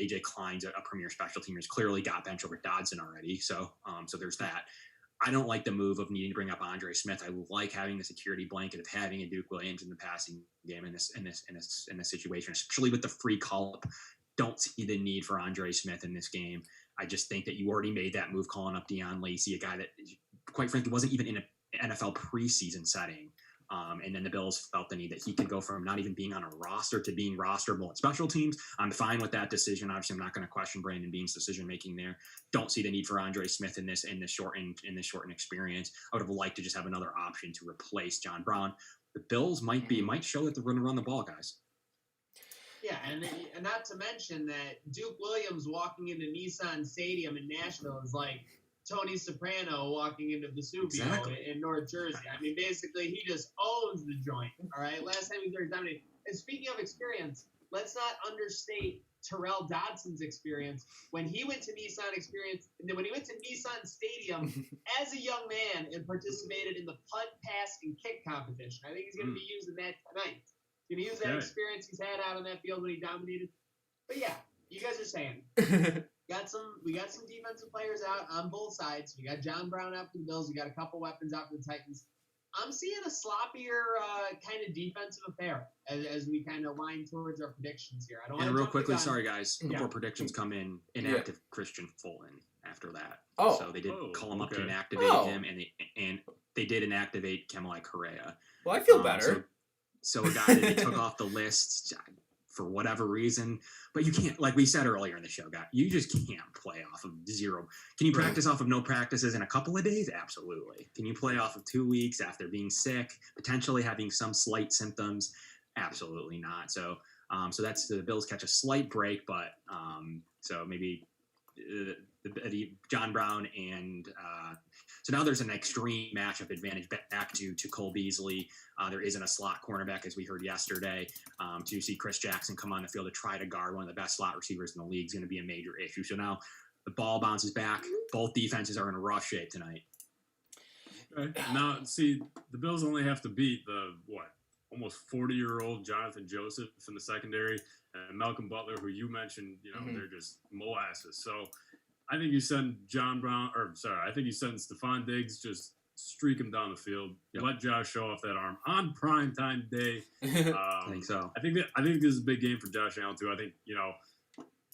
AJ Klein's a premier special teamer. He's clearly got bench over Dodson already. So there's that. I don't like the move of needing to bring up Andre Smith. I like having the security blanket of having a Duke Williams in the passing game in this situation, especially with the free call up. Don't see the need for Andre Smith in this game. I just think that you already made that move calling up Deion Lacey, a guy that, quite frankly, wasn't even in an NFL preseason setting. And then the Bills felt the need that he could go from not even being on a roster to being rosterable at special teams. I'm fine with that decision. Obviously, I'm not going to question Brandon Beane's decision making there. Don't see the need for Andre Smith in this shortened experience. I would have liked to just have another option to replace John Brown. The Bills might show that they're going to run the ball, guys. Yeah, and not to mention that Duke Williams walking into Nissan Stadium in Nashville is like Tony Soprano walking into Vesuvio in North Jersey. I mean, basically, he just owns the joint, all right? Last time he was dominating. And speaking of experience, let's not understate Terrell Dodson's experience. When he went to Nissan Stadium as a young man and participated in the punt, pass, and kick competition. I think he's going to be using that tonight. He's going to use that experience he's had out on that field when he dominated. But yeah, you guys are saying. We got some defensive players out on both sides. We got John Brown out for the Bills. We got a couple weapons out for the Titans. I'm seeing a sloppier kind of defensive affair as we kind of wind towards our predictions here. And real quickly, sorry guys, before predictions come in, inactive Christian Fulton after that. Oh, so they did call him up to inactivate him, and they did inactivate Kemalai Correa. Well, I feel better. So a guy that they took off the list for whatever reason, but you can't, like we said earlier in the show, guy, you just can't play off of zero. Can you practice off of no practices in a couple of days? Absolutely. Can you play off of 2 weeks after being sick, potentially having some slight symptoms? Absolutely not. So that's the Bills catch a slight break, but so maybe the John Brown and so now there's an extreme matchup advantage back to Cole Beasley. There isn't a slot cornerback, as we heard yesterday. To see Chris Jackson come on the field to try to guard one of the best slot receivers in the league is going to be a major issue. So now the ball bounces back. Both defenses are in rough shape tonight. Okay. Now, see, the Bills only have to beat the, almost 40-year-old Jonathan Joseph in the secondary and Malcolm Butler, who you mentioned, they're just molasses. So I think you send I think you send Stephon Diggs, just streak him down the field. Yep. Let Josh show off that arm on primetime day. I think so. I think this is a big game for Josh Allen too. I think,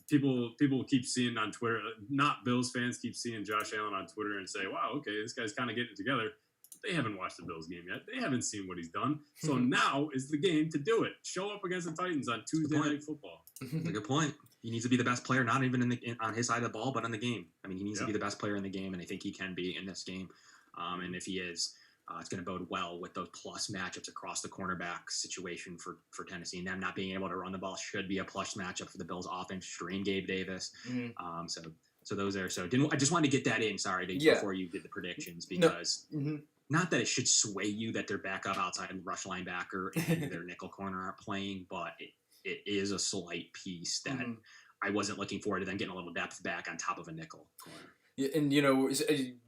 people keep seeing on Twitter, not Bills fans keep seeing Josh Allen on Twitter and say, wow, okay, this guy's kind of getting it together. They haven't watched the Bills game yet. They haven't seen what he's done. So now is the game to do it. Show up against the Titans on Tuesday Night Football. That's a good point. He needs to be the best player, not even on his side of the ball, but in the game. I mean, he needs to be the best player in the game, and I think he can be in this game. And if he is, it's going to bode well with those plus matchups across the cornerback situation for Tennessee. And them not being able to run the ball should be a plus matchup for the Bills' offense. Strain Gabe Davis. So those are I just wanted to get that in. Sorry, before you did the predictions, because not that it should sway you that they're back up outside and rush linebacker and their nickel corner aren't playing, but it is a slight piece that I wasn't looking forward to them getting a little depth back on top of a nickel corner. Yeah, and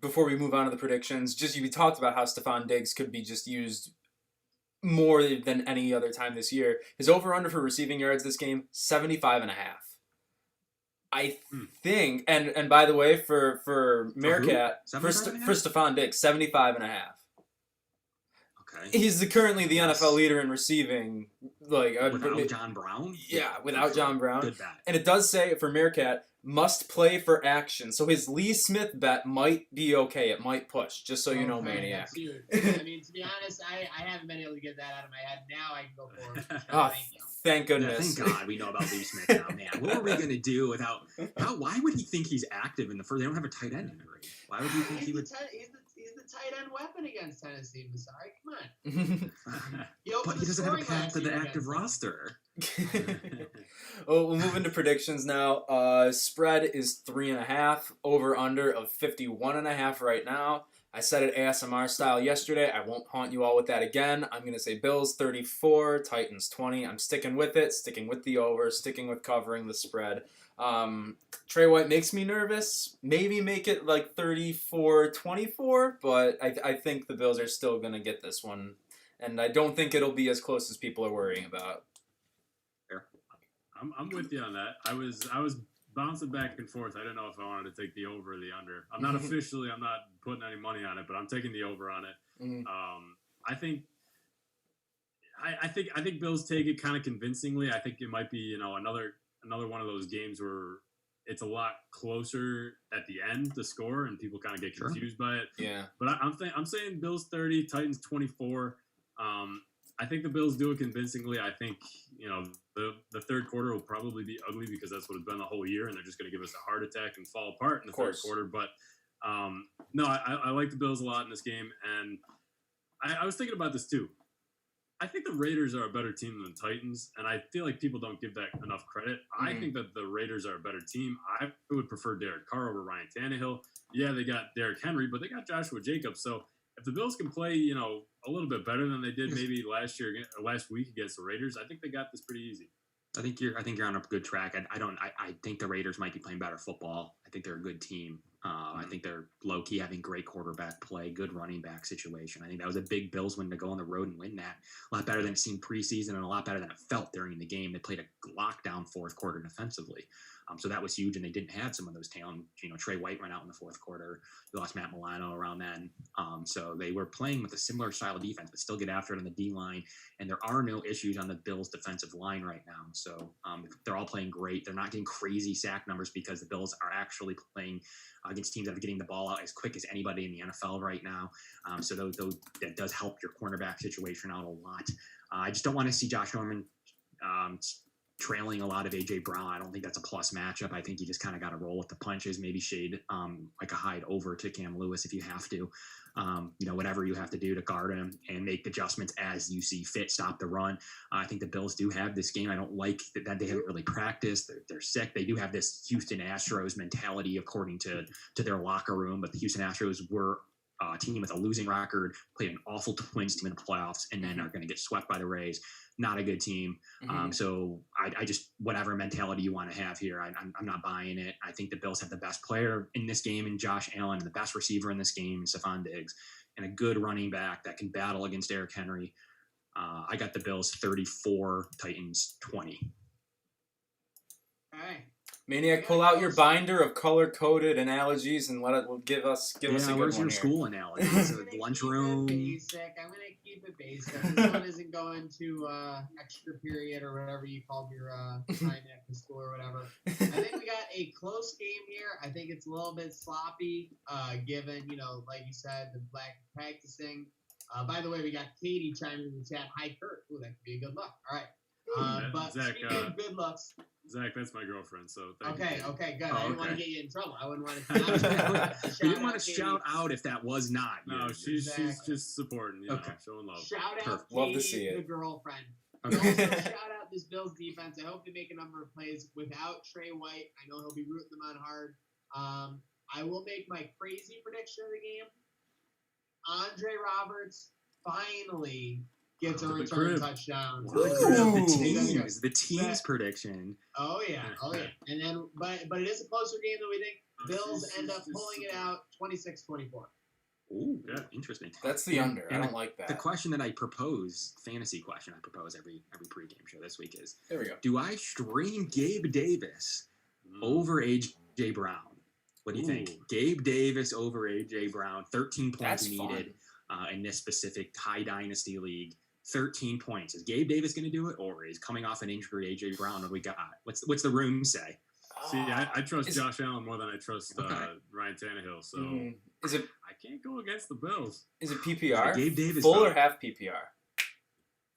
before we move on to the predictions, we talked about how Stephon Diggs could be just used more than any other time this year. His over-under for receiving yards this game, 75.5. I think, and by the way, for Meerkat, for Stephon Diggs, 75.5. Okay. He's currently the NFL leader in receiving. Without John Brown? Yeah, without John Brown. Good bet. And it does say for Meerkat, must play for action. So his Lee Smith bet might be okay. It might push, just so you know, Maniac. I mean, to be honest, I haven't been able to get that out of my head. Now I can go forward. Thank you. Thank goodness. Yeah, thank God we know about Lee Smith now, man. What are we going to do without... Why would he think he's active in the first... They don't have a tight end in the ring. Why would you think he would... He's the tight end weapon against Tennessee. I'm sorry, come on. But he doesn't have a path to the active roster. Well, we'll move into predictions now. Spread is 3.5. Over under of 51.5 right now. I said it ASMR style yesterday. I won't haunt you all with that again. I'm going to say Bills 34, Titans 20. I'm sticking with it, sticking with the over, sticking with covering the spread. Trey White makes me nervous. Maybe make it like 34-24, but I think the Bills are still going to get this one. And I don't think it'll be as close as people are worrying about. I'm with you on that. I was bouncing back and forth. I don't know if I wanted to take the over or the under. I'm not putting any money on it, but I'm taking the over on it. Mhm. I think Bills take it kind of convincingly. I think it might be another one of those games where it's a lot closer at the end to score, and people kind of get confused by it. Yeah. But I'm saying Bills 30, Titans 24. I think the Bills do it convincingly. I think the third quarter will probably be ugly because that's what it's been the whole year, and they're just going to give us a heart attack and fall apart in the third quarter. But no, I like the Bills a lot in this game, and I was thinking about this too. I think the Raiders are a better team than the Titans, and I feel like people don't give that enough credit. I think that the Raiders are a better team. I would prefer Derek Carr over Ryan Tannehill. Yeah, they got Derrick Henry, but they got Joshua Jacobs. So if the Bills can play, a little bit better than they did maybe last week against the Raiders, I think they got this pretty easy. I think you're on a good track. I think the Raiders might be playing better football. I think they're a good team. I think they're low key having great quarterback play, good running back situation. I think that was a big Bills win to go on the road and win that. A lot better than it seemed preseason and a lot better than it felt during the game. They played a lockdown fourth quarter defensively. So that was huge, and they didn't have some of those talent. Trey White went out in the fourth quarter. They lost Matt Milano around then. So they were playing with a similar style of defense, but still get after it on the D-line. And there are no issues on the Bills' defensive line right now. So they're all playing great. They're not getting crazy sack numbers because the Bills are actually playing against teams that are getting the ball out as quick as anybody in the NFL right now. So that does help your cornerback situation out a lot. I just don't want to see Josh Norman trailing a lot of A.J. Brown. I don't think that's a plus matchup. I think you just kind of got to roll with the punches, maybe shade like a hide over to Cam Lewis if you have to. Whatever you have to do to guard him and make adjustments as you see fit, stop the run. I think the Bills do have this game. I don't like that they haven't really practiced. They're sick. They do have this Houston Astros mentality according to their locker room, but the Houston Astros were a team with a losing record, played an awful Twins team in the playoffs, and then are going to get swept by the Rays. Not a good team. So I just, whatever mentality you want to have here, I'm not buying it. I think the Bills have the best player in this game in Josh Allen, and the best receiver in this game in Stephon Diggs, and a good running back that can battle against Derrick Henry. I got the Bills 34, Titans 20. All right. Maniac, pull out your binder of color-coded analogies and give us a good where's one your here. school analogies? Lunchroom. I'm gonna keep it basic. This one isn't going to extra period or whatever you called your time after school or whatever. I think we got a close game here. I think it's a little bit sloppy, given like you said, the black practicing. By the way, we got Katie chiming in the chat. Hi, Kurt. Ooh, that could be a good look. All right. But Zach, speaking of good looks. Zach, that's my girlfriend. So okay, good. I didn't want to get you in trouble. I wouldn't want to. We didn't want to shout out if that was not. No, she's just supporting. Showing love. Shout out, Katie, love to see it. The girlfriend. Okay. Also, shout out this Bills defense. I hope they make a number of plays without Trey White. I know he'll be rooting them on hard. I will make my crazy prediction of the game. Andre Roberts finally gets a return touchdown. The team's prediction. Oh yeah. And then, but it is a closer game than we think. Bills end up pulling it out 26-24. Ooh, interesting. That's the under. I don't like that. The question that I propose, fantasy question I propose every pregame show this week is, there we go. Do I stream Gabe Davis over A.J. Brown? What do you think? Gabe Davis over A.J. Brown, 13 points needed in this specific high dynasty league. 13 points. Is Gabe Davis going to do it, or is coming off an injury A.J. Brown? What do we got? What's the room say? See, I trust Josh Allen more than I trust Ryan Tannehill. So is it? I can't go against the Bills. Is it PPR? Gabe Davis full or half PPR?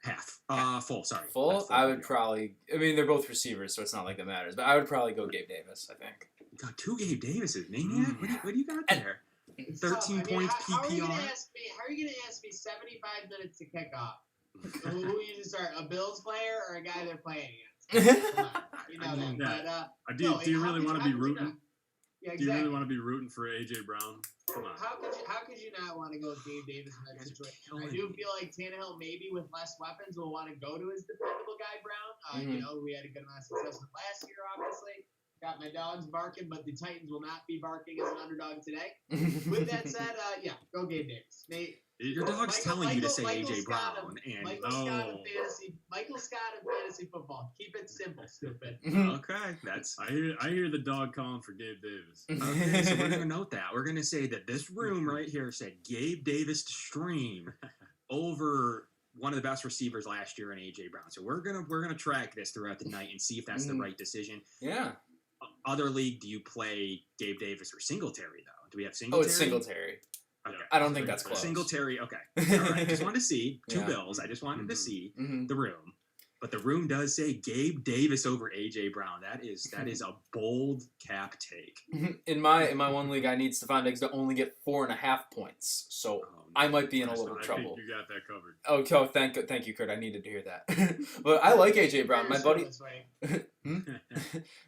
Half. Full. Sorry. Full. I would probably. I mean, they're both receivers, so it's not like that matters. But I would probably go Gabe Davis. I think. You got two Gabe Davises, Maniac. What do you got there? 13 points PPR. How are you going to ask me 75 minutes to kick off? Who you just start? A Bills player or a guy they're playing against? Come on. Do you really want to be rooting? Yeah, exactly. Do you really want to be rooting for A.J. Brown? Come on. How could you not want to go with Gabe Davis in that situation? I do feel like Tannehill, maybe with less weapons, will want to go to his dependable guy Brown. We had a good amount of success with last year, obviously. Got my dogs barking, but the Titans will not be barking as an underdog today. With that said, go Gabe Davis. Your dog's telling you to say A.J. Scott Brown. And Michael Scott of fantasy football. Keep it simple, stupid. Okay, that's. I hear the dog calling for Gabe Davis. Okay, so we're gonna note that. We're gonna say that this room right here said Gabe Davis to stream over one of the best receivers last year in A.J. Brown. So we're gonna track this throughout the night and see if that's the right decision. Yeah. Other league, do you play Gabe Davis or Singletary though? Do we have Singletary? Oh, it's Singletary. Okay. I don't think that's close. Singletary, okay. All right. Just wanted to see. Two Bills. I just wanted to see the room. But the room does say Gabe Davis over A.J. Brown. That is a bold cap take. In my one league, I need Stephon Diggs to only get 4.5 points. So I might be in a little trouble. I think you got that covered. Oh, thank you, Kurt. I needed to hear that. But I like A.J. Brown. My buddy,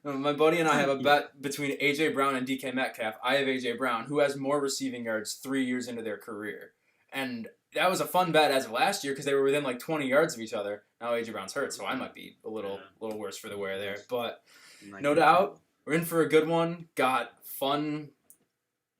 my buddy and I have a bet between A.J. Brown and DK Metcalf. I have A.J. Brown, who has more receiving yards 3 years into their career. And that was a fun bet as of last year because they were within like 20 yards of each other. Now A.J. Brown's hurt, so I might be a little worse for the wear there. But no doubt, we're in for a good one. Got fun.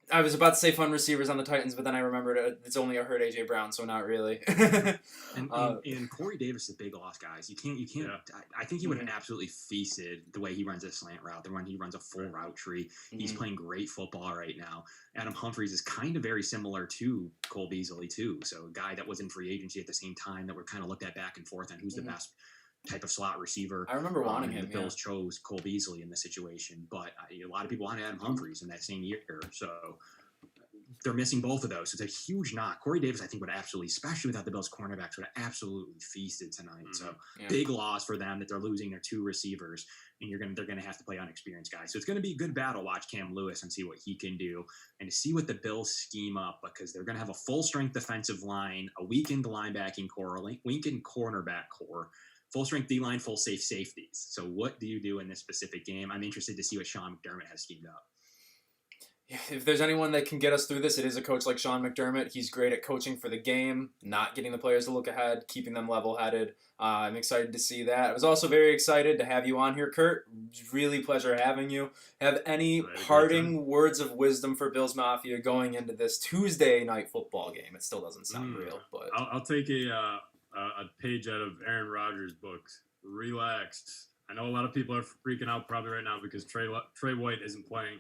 I was about to say fun receivers on the Titans, but then I remembered it's only a hurt A.J. Brown, so not really. and Corey Davis is a big loss, guys. You can't. Yeah. I think he would have absolutely feasted the way he runs a slant route, the one he runs a full route tree. He's playing great football right now. Adam Humphries is kind of very similar to Cole Beasley too. So a guy that was in free agency at the same time that we're kind of looked at back and forth on who's the best type of slot receiver. I remember wanting him. The Bills chose Cole Beasley in this situation, but a lot of people wanted Adam Humphries in that same year. So they're missing both of those. So it's a huge knock. Corey Davis, I think, would absolutely, especially without the Bills' cornerbacks, would have absolutely feasted tonight. So big loss for them that they're losing their two receivers, and they're gonna have to play unexperienced guys. So it's gonna be a good battle. Watch Cam Lewis and see what he can do, and to see what the Bills scheme up because they're gonna have a full strength defensive line, a weakened linebacking core, a weakened cornerback core. Full strength D line, full safe safeties. So what do you do in this specific game? I'm interested to see what Sean McDermott has schemed up. If there's anyone that can get us through this, it is a coach like Sean McDermott. He's great at coaching for the game, not getting the players to look ahead, keeping them level-headed. I'm excited to see that. I was also very excited to have you on here, Kurt. Really pleasure having you. Have any parting words of wisdom for Bills Mafia going into this Tuesday night football game? It still doesn't sound real, but I'll take a page out of Aaron Rodgers' books. Relaxed. I know a lot of people are freaking out probably right now because Trey White isn't playing.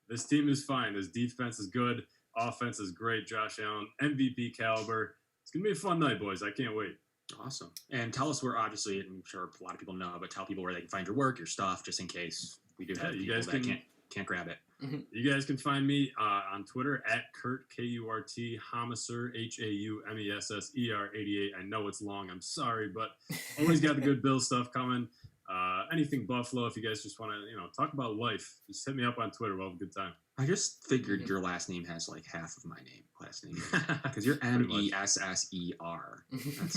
This team is fine. This defense is good. Offense is great. Josh Allen, MVP caliber. It's going to be a fun night, boys. I can't wait. Awesome. And tell us where, obviously, I'm sure a lot of people know, but tell people where they can find your work, your stuff, just in case we do have people that can't grab it. You guys can find me on Twitter at Kurt, K-U-R-T, Haumesser, Haumesser88. I know it's long. I'm sorry, but always got the good Bill stuff coming. Anything Buffalo, if you guys just want to, talk about life, just hit me up on Twitter. We'll have a good time. I just figured your last name has like half of my last name, because you're Messer. That's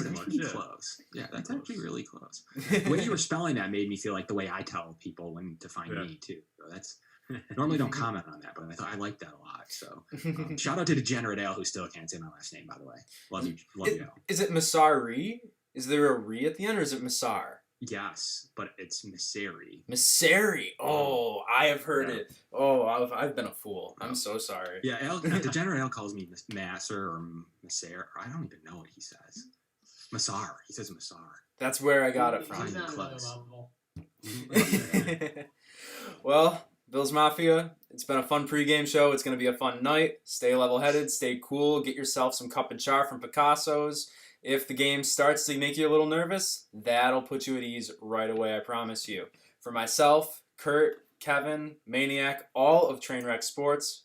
pretty close. Yeah, that's actually really close. The way you were spelling that made me feel like the way I tell people when to find me too. So that's normally don't comment on that, but I like that a lot. So shout out to Degenerate Al, who still can't say my last name, by the way. Love you, Al. Is it Massari? Is there a re at the end, or is it Massar? Yes, but it's Messeri. Messeri. Oh, I have heard it. Oh, I've been a fool. I'm so sorry. Yeah, Degenerate Al calls me Masser or Messer. I don't even know what he says. Massar. He says Massar. That's where I got it from. He's not close. Well, Bills Mafia, it's been a fun pregame show. It's going to be a fun night. Stay level-headed. Stay cool. Get yourself some cup and char from Picasso's. If the game starts to make you a little nervous, that'll put you at ease right away, I promise you. For myself, Kurt, Kevin, Maniac, all of Trainwreck Sports,